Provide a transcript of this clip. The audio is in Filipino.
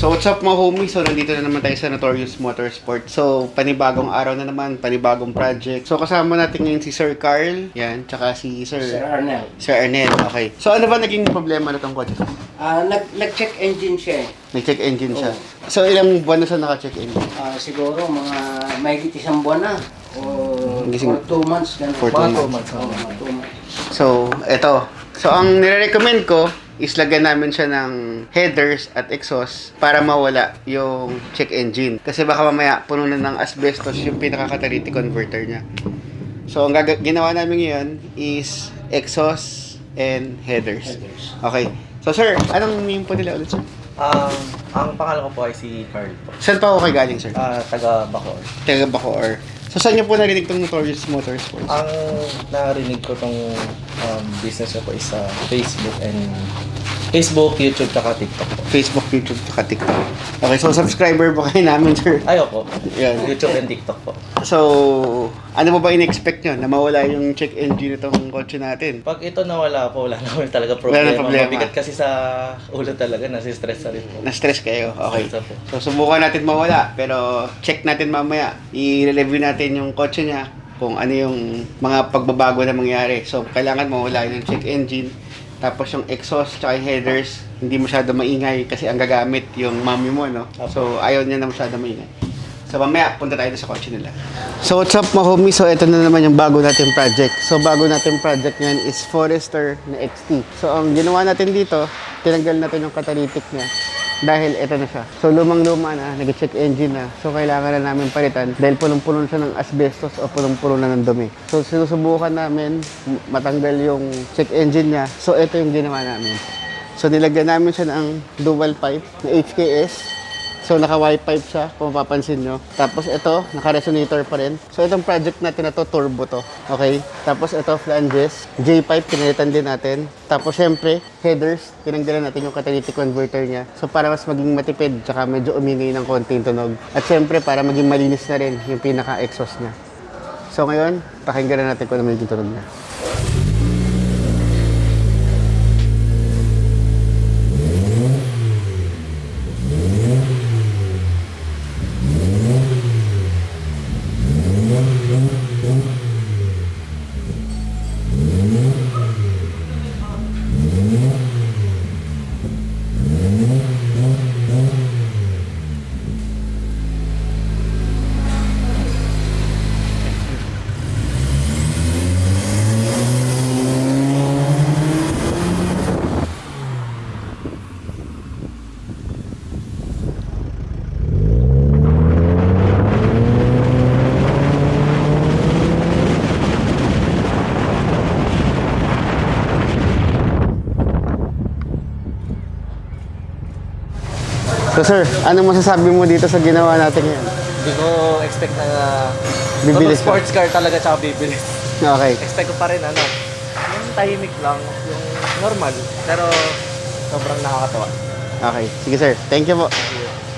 So what's up mga homies? So nandito na naman tayo sa Notorious Motorsport. So panibagong araw na naman, panibagong project. So kasama natin ngayon si Sir Carl, yan, tsaka si Sir Arnel. Sir Arnel, okay. So ano ba naging problema na tong kotse? Nag-check engine siya eh. Nag-check engine siya. So ilang buwan na siya naka-check engine? Siguro mga mahigit isang buwan na. O Gising- for 2 months. Ganun. For 2 Mga months. Mga 2 months. So eto. So ang nire-recommend ko is lagyan namin siya ng headers at exhaust para mawala yung check engine. Kasi baka mamaya puno na ng asbestos yung pinaka-catalytic converter niya. So ang ginawa namin ngayon is exhaust and headers. Okay. So sir, anong name po nila ulit sir? Ang pangalan ko po ay si Carl po. Saan pa ako kayo galing sir? Taga Bacoor. Taga Bacoor. So saan niyo po narinig tong Notorious Motorsports? Ang narinig ko tong business ko po is sa Facebook, YouTube, tsaka TikTok po. Facebook, YouTube, tsaka TikTok. Okay, so subscriber po kayo namin sir. Ayo po. Yan. YouTube and TikTok po. So, ano mo ba in-expect nyo? Na mawala yung check engine itong kotse natin? Pag ito nawala po, wala naman talaga Wala problema. na problema. Mabigat kasi sa ulo talaga, nasi-stress na rin po. Na-stress kayo? Okay. Stress po. So, subukan natin mawala. Pero, check natin mamaya. I-review natin yung kotse niya kung ano yung mga pagbabago na mangyari. So, kailangan mawala yung check engine. Tapos yung exhaust tsaka yung headers, hindi masyado maingay kasi ang gagamit yung mami mo, no? So, ayaw niya na masyado maingay. So, mamaya, punta tayo sa kotse nila. So, what's up mga homies? So, ito na naman yung bago natin project. So, bago natin project ngayon is Forester na XT. So, ang ginawa natin dito, tinanggal natin yung catalytic niya. Dahil ito na siya. So, lumang-luma na, nag-check engine na. So, kailangan na namin palitan dahil punong-puno siya ng asbestos o punong-puno na ng dumi. So, sinusubukan namin matanggal yung check engine niya. So, ito yung ginawa namin. So, nilagyan namin siya ng dual pipe na HKS. So, naka-Y pipe siya, kung mapapansin nyo. Tapos ito, naka-resonator pa rin. So, itong project natin na to, turbo to. Okay? Tapos ito, flanges. J-pipe, pinalitan din natin. Tapos, syempre, headers, tinanggalan natin yung catalytic converter niya. So, para mas maging matipid, tsaka medyo umingay ng konti yung tunog. At syempre, para maging malinis na rin yung pinaka-exhaust niya. So, ngayon, pakinggan na natin kung ano yung tunog niya. So sir, anong masasabi mo dito sa ginawa natin ngayon? Hindi ko expect na Bibilis ka. sports car talaga tsaka bibilis. Okay. Expect ko pa rin yung tahimik lang, yung normal. Pero sobrang nakakatawa. Okay. Sige sir. Thank you po. Thank you.